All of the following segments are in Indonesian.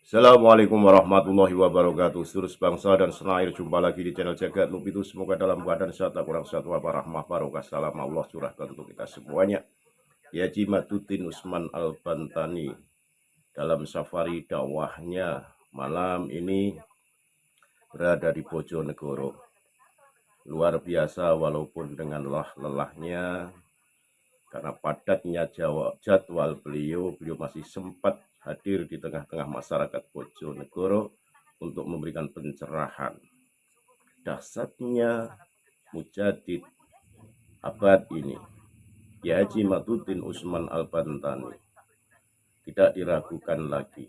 Assalamualaikum warahmatullahi wabarakatuh. Seluruh bangsa dan senair, jumpa lagi di channel Jagat Lupitu. Semoga dalam keadaan sehat, tak kurang sehat, wabah, rahmah, barokah, salam Allah curahkan untuk kita semuanya. Ya Haji Maduddin Usman Al-Bantani dalam safari dakwahnya malam ini berada di Bojonegoro. Luar biasa walaupun dengan lelah-lelahnya, karena padatnya jadwal beliau masih sempat hadir di tengah-tengah masyarakat Bojonegoro untuk memberikan pencerahan. Dahsyatnya Mujadid abad ini, Ya Haji Maduddin Usman Al-Bantani, tidak diragukan lagi.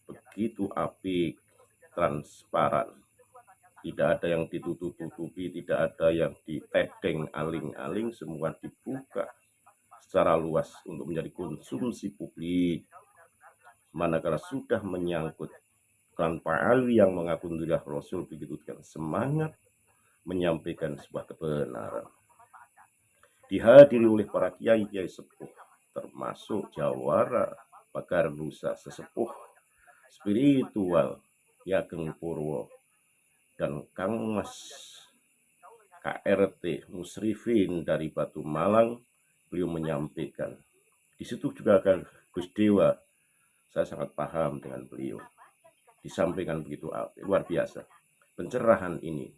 Begitu apik, transparan. Tidak ada yang ditutup-tutupi, tidak ada yang ditedeng aling-aling, semua dibuka secara luas untuk menjadi konsumsi publik. Manakala sudah menyangkut tanpa Ali yang mengaku adalah Rasul, begitu dengan semangat menyampaikan sebuah kebenaran. Dihadiri oleh para kiai-kiai sepuh, termasuk jawara Pagar Nusa sesepuh spiritual Ki Ageng Purwo dan Kang Mas KRT Musrifin dari Batu Malang. Beliau menyampaikan, di situ juga akan Gus Dewa, saya sangat paham dengan beliau, disampaikan begitu luar biasa. Pencerahan ini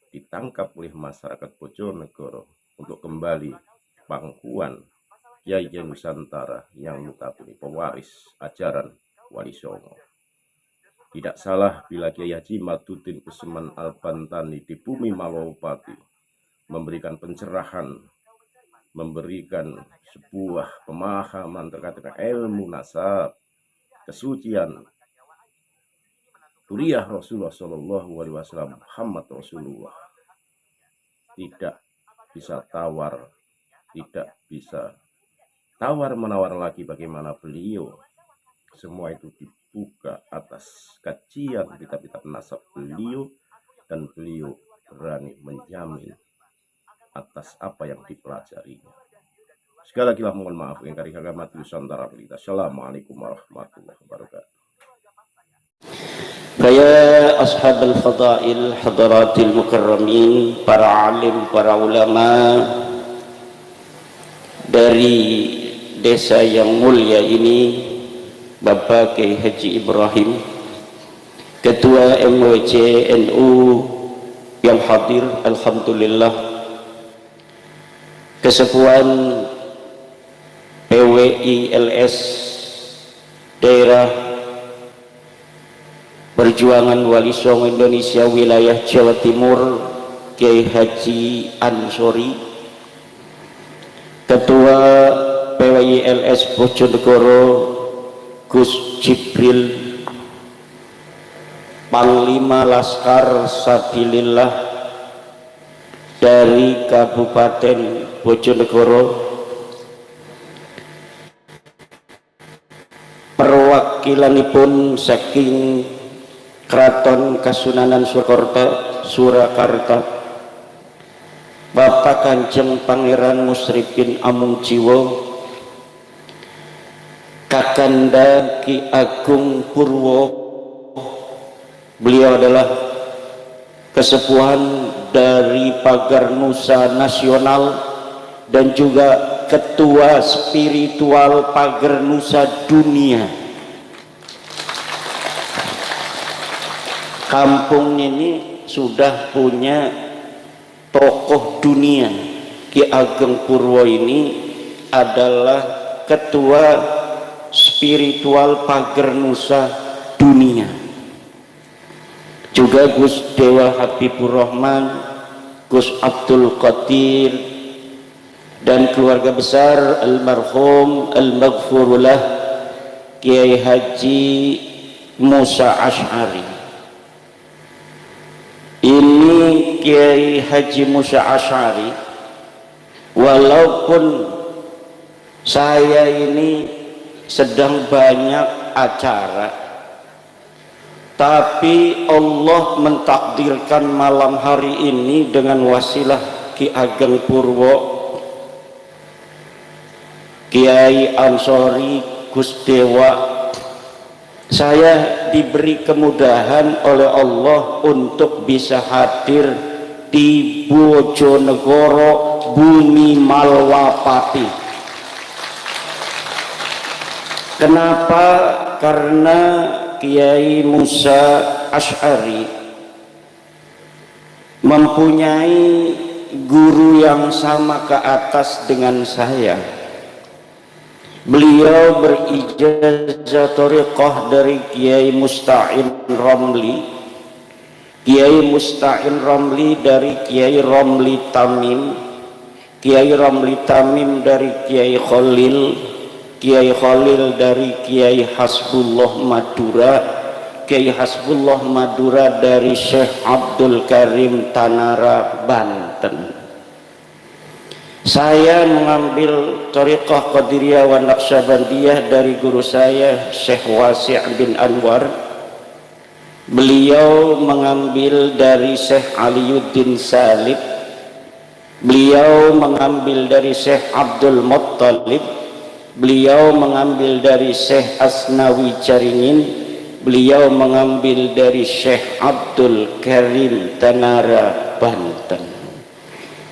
ditangkap oleh masyarakat Bojonegoro untuk kembali pangkuan Kiai Nusantara yang notabene pewaris ajaran Wali Songo. Tidak salah bila Kiai Haji Maduddin Usman Al-Bantani di bumi Malowpati memberikan pencerahan, memberikan sebuah pemahaman terkait dengan ilmu nasab, kesucian Turiah Rasulullah Shallallahu Alaihi Wasallam, Muhammad Rasulullah. Tidak bisa tawar, tidak bisa tawar menawar lagi bagaimana beliau. Semua itu dibuka atas kajian kitab-kitab nasab beliau, dan beliau berani menjamin atas apa yang dipelajarinya. Sekali lagi mohon maaf yang kari kagamat Nusantara berita. Assalamualaikum warahmatullahi wabarakatuh. Faya ashabal fadail hadaratil mukarramin, para alim, para ulama dari desa yang mulia ini, Bapak Kiai Haji Ibrahim, Ketua MWC NU yang hadir, alhamdulillah, Kesepuan PWI LS daerah Perjuangan Wali Songo Indonesia wilayah Jawa Timur, Kiai Haji Ansori, Ketua PWI LS Bojonegoro Gus Jibril, Panglima Laskar Sabilillah dari Kabupaten Bojonegoro, perwakilanipun saking Keraton Kasunanan Surakarta, Bapak Kanjeng Pangeran Musrifin Amungjiwo, Kakanda Ki Ageng Purwo. Beliau adalah kesepuhan dari Pagar Nusa Nasional dan juga Ketua Spiritual Pagar Nusa Dunia. Kampung ini sudah punya tokoh dunia. Ki Ageng Purwo ini adalah Ketua Spiritual Pagar Nusa Dunia. Juga Gus Dewa Habibur Rahman, Gus Abdul Qadir, dan keluarga besar almarhum al-maghfurullah Kiai Haji Musa Asy'ari. Ini Kiai Haji Musa Asy'ari, walaupun saya ini sedang banyak acara, tapi Allah mentakdirkan malam hari ini dengan wasilah Ki Ageng Purwo, Kiai Ansori, Gus Dewa, saya diberi kemudahan oleh Allah untuk bisa hadir di Bojonegoro, bumi Malwapati. Kenapa? Karena Kiai Musa Asy'ari mempunyai guru yang sama ke atas dengan saya. Beliau berijazah thariqah dari Kiai Musta'in Romli. Kiai Musta'in Romli dari Kiai Romli Tamim, Kiai Romli Tamim dari Kiai Khalil, Kiai Khalil dari Kiai Hasbullah Madura, Kiai Hasbullah Madura dari Syekh Abdul Karim Tanara, Banten. Saya mengambil thariqah Qadiriyah wa Naqsyabandiyah dari guru saya Syekh Wasi' bin Anwar. Beliau mengambil dari Syekh Aliuddin Salib. Beliau mengambil dari Syekh Abdul Muttalib. Beliau mengambil dari Syekh Asnawi Caringin. Beliau mengambil dari Syekh Abdul Karim Tanara, Banten.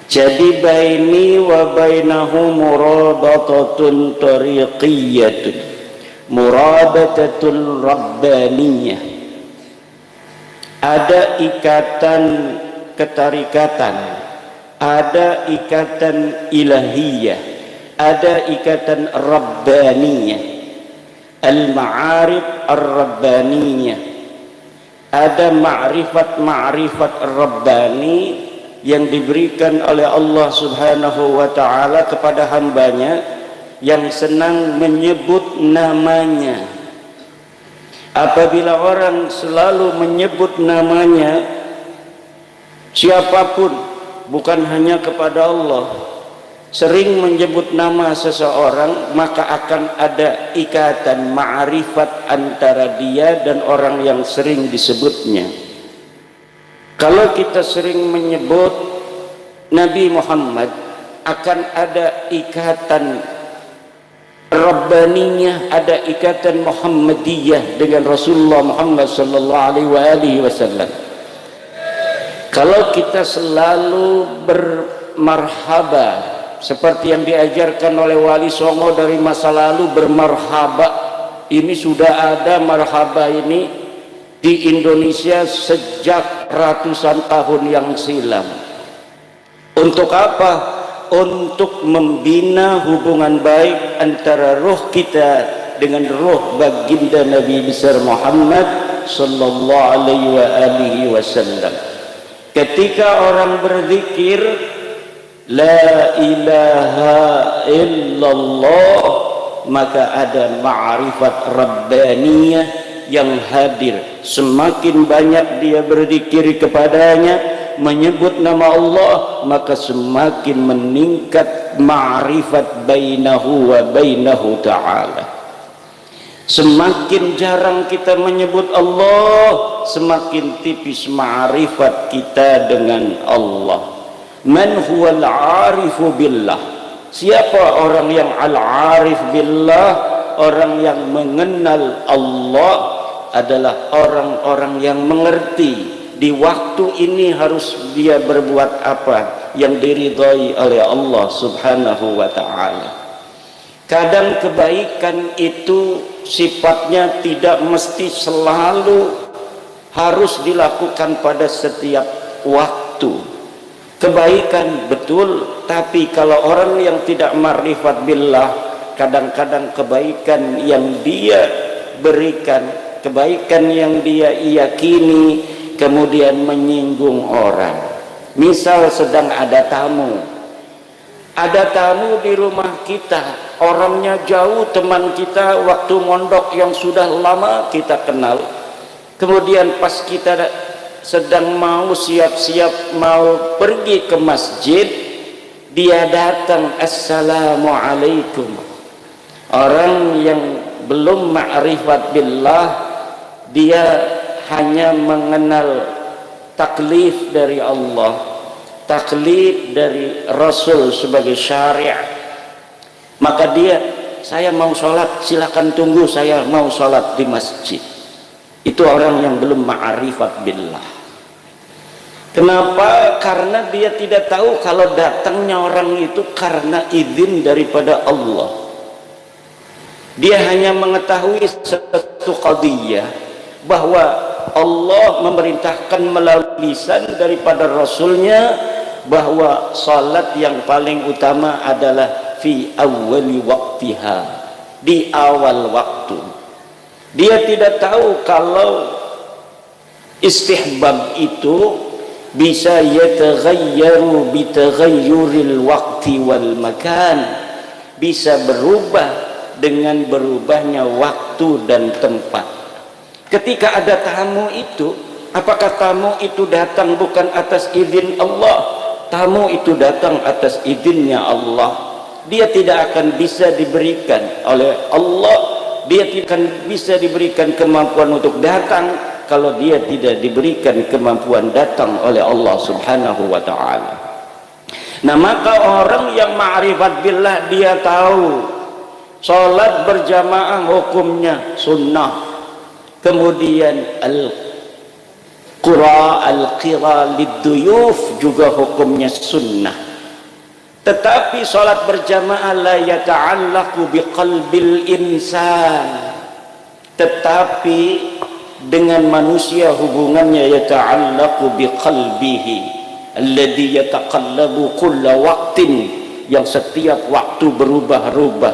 Jadi baini wa bainahu muradatatun tariqiyyatun, muradatatun rabbaniyah. Ada ikatan ketarikatan, ada ikatan ilahiyah, ada ikatan rabbaniyah, al-ma'arif ar-rabbaniyah. Ada ma'rifat rabbani yang diberikan oleh Allah Subhanahu wa ta'ala kepada hambanya yang senang menyebut namanya. Apabila orang selalu menyebut namanya, siapapun, bukan hanya kepada Allah, sering menyebut nama seseorang, maka akan ada ikatan ma'rifat antara dia dan orang yang sering disebutnya. Kalau kita sering menyebut Nabi Muhammad, akan ada ikatan Rabbaniyah, ada ikatan Muhammadiyah dengan Rasulullah Muhammad sallallahu alaihi wasallam. Kalau kita selalu bermarhaba seperti yang diajarkan oleh Wali Songo dari masa lalu, bermarhaba, ini sudah ada marhaba ini di Indonesia sejak ratusan tahun yang silam. Untuk apa? Untuk membina hubungan baik antara roh kita dengan roh baginda Nabi besar Muhammad sallallahu alaihi wasallam. Ketika orang berzikir la ilaha illallah, maka ada ma'rifat rabbaniyah yang hadir. Semakin banyak dia berzikir kepadanya, menyebut nama Allah, maka semakin meningkat ma'rifat bainahu wa bainahu ta'ala. Semakin jarang kita menyebut Allah, semakin tipis ma'rifat kita dengan Allah. Man huwal arifu billah? Siapa orang yang al-arif billah? Orang yang mengenal Allah adalah orang-orang yang mengerti di waktu ini harus dia berbuat apa yang diridhai oleh Allah Subhanahu wa ta'ala. Kadang kebaikan itu sifatnya tidak mesti selalu harus dilakukan pada setiap waktu. Kebaikan betul, tapi kalau orang yang tidak ma'rifat billah, kadang-kadang kebaikan yang dia berikan, kebaikan yang dia yakini, kemudian menyinggung orang. Misal sedang ada tamu di rumah kita, orangnya jauh, teman kita waktu mondok yang sudah lama kita kenal, kemudian pas kita sedang mau siap-siap mau pergi ke masjid, dia datang, assalamualaikum. Orang yang belum ma'rifat billah, dia hanya mengenal taklif dari Allah, taklif dari Rasul sebagai syariat, maka dia saya mau sholat, silakan tunggu, saya mau sholat di masjid. Itu orang yang belum ma'rifat billah. Kenapa? Karena dia tidak tahu kalau datangnya orang itu karena izin daripada Allah. Dia hanya mengetahui satu qadiyah, bahwa Allah memerintahkan melalui lisan daripada Rasulnya bahwa salat yang paling utama adalah fi awwali waqtiha, di awal waktu. Dia tidak tahu kalau istihbab itu bisa yataghayyaru bitaghayyuril waqti wal makan, bisa berubah dengan berubahnya waktu dan tempat. Ketika ada tamu itu, apakah tamu itu datang bukan atas izin Allah? Tamu itu datang atas izinnya Allah. Dia tidak akan bisa diberikan oleh Allah, dia tidak akan bisa diberikan kemampuan untuk datang kalau dia tidak diberikan kemampuan datang oleh Allah Subhanahu wa ta'ala. Nah, maka orang yang ma'rifat billah, dia tahu salat berjamaah hukumnya sunnah, kemudian al-qira lid-duyuf juga hukumnya sunnah. Tetapi salat berjamaah la yata'allaqu biqalbil insan, tetapi dengan manusia hubungannya yata'allaqu biqalbihi alladhi yataqallabu kulla waqtin, yang setiap waktu berubah-ubah.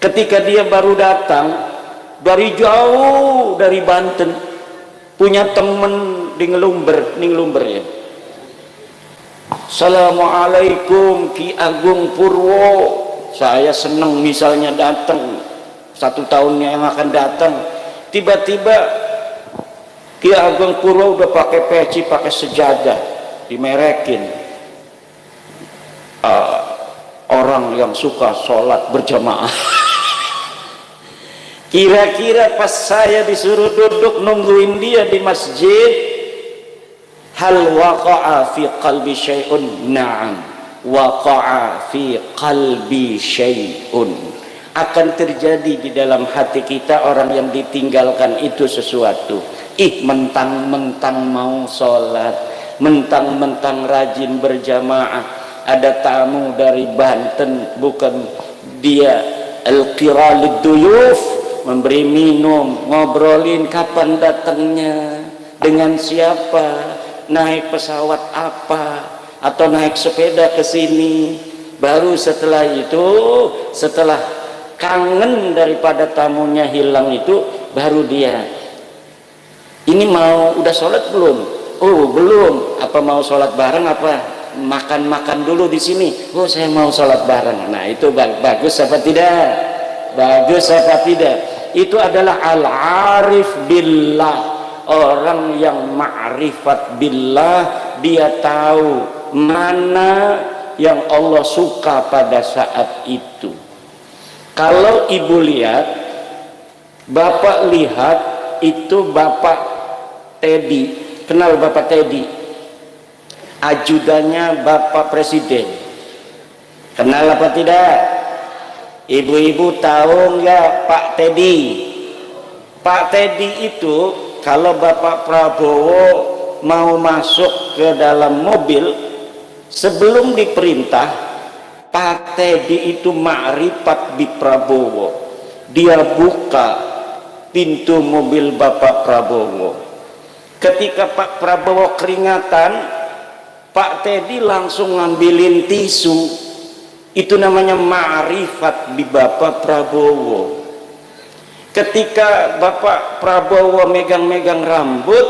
Ketika dia baru datang dari jauh, dari Banten, punya temen di Ngelumber ya, Assalamualaikum Ki Agung Purwo, saya senang misalnya datang 1 tahun yang akan datang, tiba-tiba Ki Agung Purwo udah pakai peci, pakai sejadah, dimerekin. Orang yang suka sholat berjamaah. Kira-kira pas saya disuruh duduk nungguin dia di masjid, hal waqa'a fi qalbi syai'un? Na'am, waqa'a fi qalbi syai'un. Akan terjadi di dalam hati kita orang yang ditinggalkan itu sesuatu. Mentang-mentang mau sholat, mentang-mentang rajin berjamaah, ada tamu dari Banten, bukan dia al-qira lid-duyuf, memberi minum, ngobrolin kapan datangnya, dengan siapa, naik pesawat apa, atau naik sepeda ke sini. Baru setelah itu, setelah kangen daripada tamunya hilang itu, baru dia, ini mau udah sholat belum? Oh belum. Apa mau sholat bareng apa? Makan-makan dulu di sini. Oh saya mau sholat bareng. Nah itu bagus apa tidak? Bagus apa tidak? Itu adalah al-arif billah, orang yang ma'rifat billah. Dia tahu mana yang Allah suka pada saat itu. Kalau ibu lihat, bapak lihat, itu bapak Teddy. Kenal bapak Teddy? Ajudannya bapak presiden. Kenal apa tidak? Ibu-ibu tahu nggak Pak Teddy? Pak Teddy itu kalau Bapak Prabowo mau masuk ke dalam mobil, sebelum diperintah, Pak Teddy itu ma'rifat bi Prabowo. Dia buka pintu mobil Bapak Prabowo. Ketika Pak Prabowo keringatan, Pak Teddy langsung ngambilin tisu. Itu namanya ma'rifat di Bapak Prabowo. Ketika Bapak Prabowo megang-megang rambut,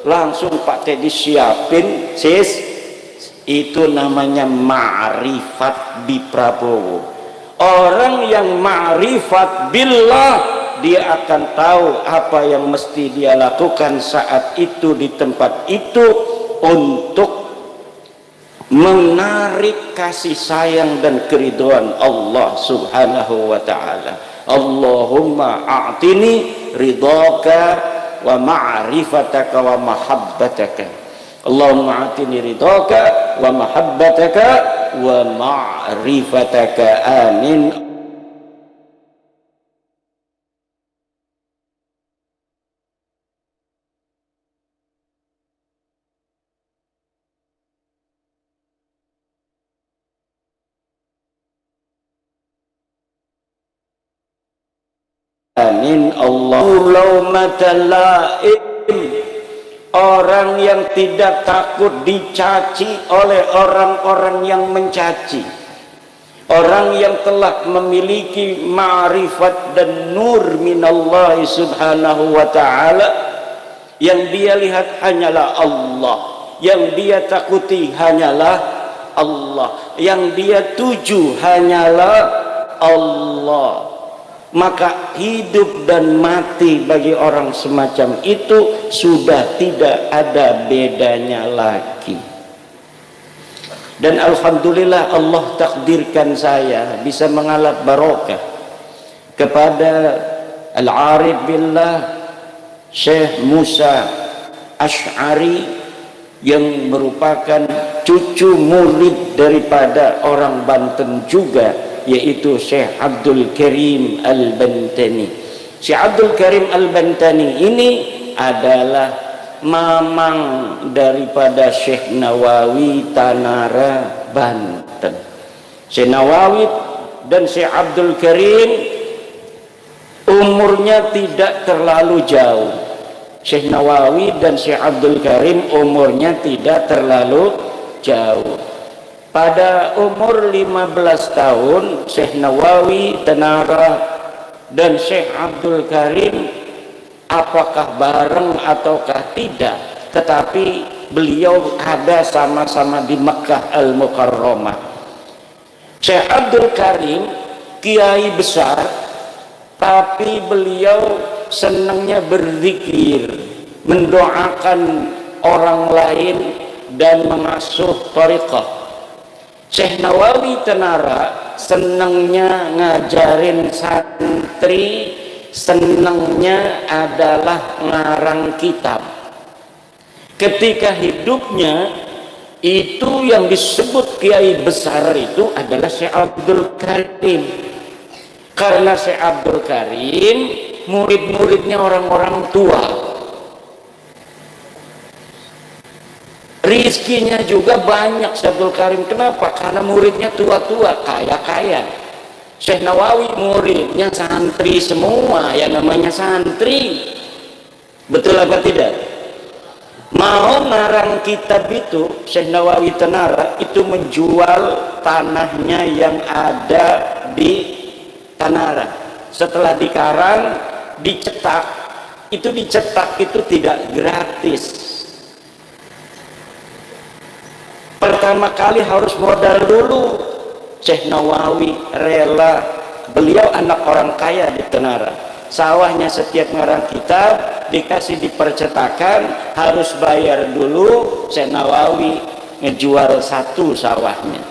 langsung Pak Teddy siapin, sis. Itu namanya ma'rifat di Prabowo. Orang yang ma'rifat billah, dia akan tahu apa yang mesti dia lakukan saat itu di tempat itu untuk menarik kasih sayang dan keridhaan Allah Subhanahu wa ta'ala. Allahumma a'tini ridhaka wa ma'rifataka wa mahabbataka. Allahumma a'tini ridhaka wa mahabbataka wa ma'rifataka. Amin. jamin Allah. Laumatal laim, orang yang tidak takut dicaci oleh orang-orang yang mencaci, orang yang telah memiliki ma'rifat dan nur minallah subhanahu wa ta'ala, yang dia lihat hanyalah Allah, yang dia takuti hanyalah Allah, yang dia tuju hanyalah Allah. Maka hidup dan mati bagi orang semacam itu sudah tidak ada bedanya lagi. Dan alhamdulillah Allah takdirkan saya bisa mengalap barokah kepada Al-Arif Billah Syekh Musa Asy'ari, yang merupakan cucu murid daripada orang Banten juga, yaitu Syekh Abdul Karim Al-Bantani. Syekh Abdul Karim Al-Bantani ini adalah mamang daripada Syekh Nawawi Tanara, Banten. Syekh Nawawi dan Syekh Abdul Karim umurnya tidak terlalu jauh. Syekh Nawawi dan Syekh Abdul Karim umurnya tidak terlalu jauh. Pada umur 15 tahun Syekh Nawawi Tanara dan Syekh Abdul Karim apakah bareng ataukah tidak, tetapi beliau ada sama-sama di Makkah Al-Mukarramah. Syekh Abdul Karim kiai besar, tapi beliau senangnya berzikir, mendoakan orang lain dan mengasuh thariqah. Syekh Nawawi Tanara senangnya ngajarin santri, senangnya adalah ngarang kitab. Ketika hidupnya itu yang disebut kiai besar itu adalah Syekh Abdul Karim, karena Syekh Abdul Karim murid-muridnya orang-orang tua. Rizkinya juga banyak Syekh Abdul Karim. Kenapa? Karena muridnya tua-tua, kaya-kaya. Syekh Nawawi muridnya santri semua, yang namanya santri. Betul apa tidak? Mau ngarang kitab itu, Syekh Nawawi Tanara itu menjual tanahnya yang ada di Tanara. Setelah dikarang, dicetak itu tidak gratis. Pertama kali harus modal dulu. Syekh Nawawi rela, beliau anak orang kaya di Tanara, sawahnya setiap ngarang kitab dikasih di percetakan harus bayar dulu. Syekh Nawawi ngejual satu sawahnya.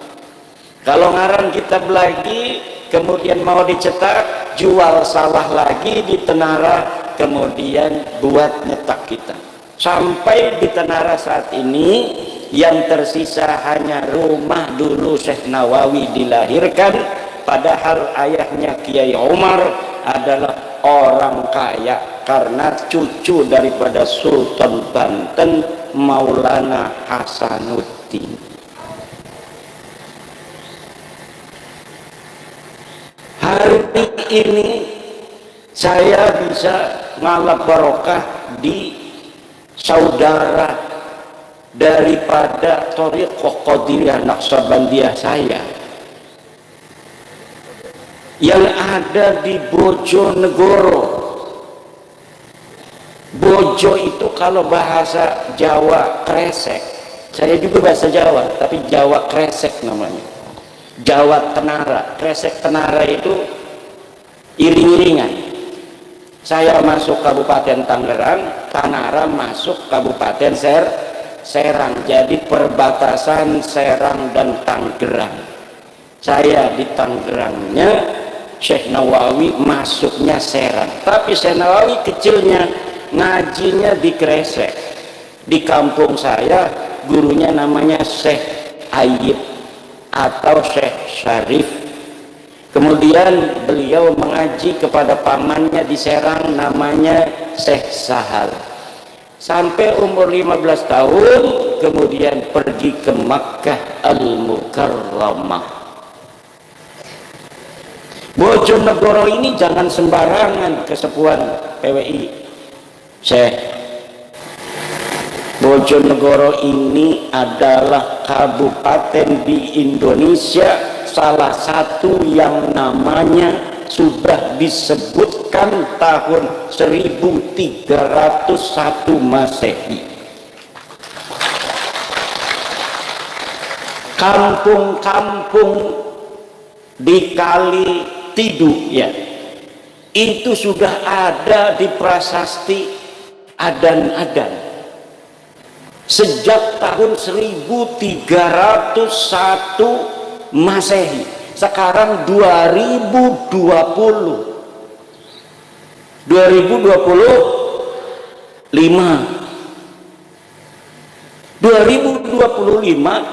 Kalau ngarang kitab lagi kemudian mau dicetak, jual sawah lagi di Tanara, kemudian buat nyetak kitab. Sampai di Tanara saat ini yang tersisa hanya rumah dulu Syekh Nawawi dilahirkan, padahal ayahnya Kiai Umar adalah orang kaya karena cucu daripada Sultan Banten Maulana Hasanuddin. Hari ini saya bisa ngalap barokah di saudara daripada Thariqah Qadiriyah Naqsabandiyah saya yang ada di Bojonegoro. Bojo itu kalau bahasa Jawa kresek, saya juga bahasa Jawa tapi Jawa kresek namanya, Jawa Tenara. Kresek Tenara itu iring-iringan. Saya masuk Kabupaten Tangerang, Tanara masuk Kabupaten Serang, jadi perbatasan Serang dan Tangerang. Saya di Tangerangnya, Syekh Nawawi masuknya Serang. Tapi Syekh Nawawi kecilnya ngajinya di Kresek. Di kampung saya gurunya namanya Syekh Ayyib atau Syekh Syarif. Kemudian beliau mengaji kepada pamannya di Serang namanya Syekh Sahal. Sampai umur 15 tahun kemudian pergi ke Makkah Al-Mukarramah. Bojonegoro ini jangan sembarangan kesepuan PWI. Syekh, Bojonegoro ini adalah kabupaten di Indonesia salah satu yang namanya sudah disebutkan tahun 1301 Masehi. Kampung-kampung di Kali Tidu ya, itu sudah ada di prasasti Adan-Adan sejak tahun 1301 Masehi. Sekarang 2025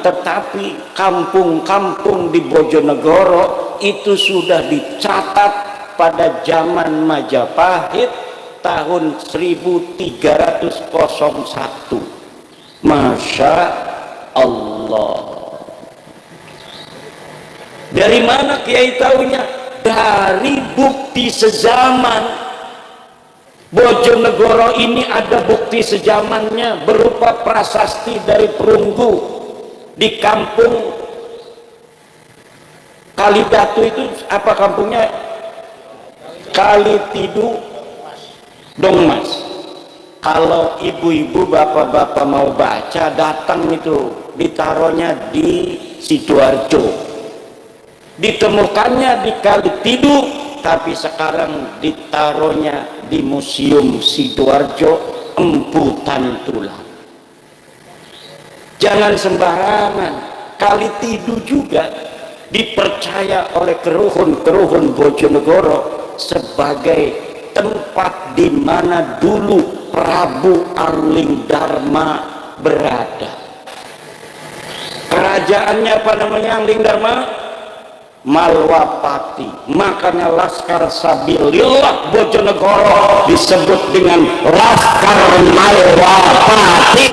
tetapi kampung-kampung di Bojonegoro itu sudah dicatat pada zaman Majapahit tahun 1301. Masya Allah. Dari mana Kiai tahunya? Dari bukti sezaman. Bojonegoro ini ada bukti sezamannya berupa prasasti dari perunggu di kampung Kalidatu. Itu apa kampungnya? Kalitidu Dongmas. Kalau ibu-ibu bapak-bapak mau baca, datang itu, ditaruhnya di Sidoarjo. Ditemukannya di Kalitidu, tapi sekarang ditaruhnya di Museum Sidoarjo, Emputan Tulang. Jangan sembarangan. Kalitidu juga dipercaya oleh keruhun-keruhun Bojonegoro sebagai tempat di mana dulu Prabu Arlingdarma berada. Kerajaannya apa namanya Arlingdarma? Malwapati. Makanya Laskar Sabilillah Bojonegoro disebut dengan Laskar Malwapati.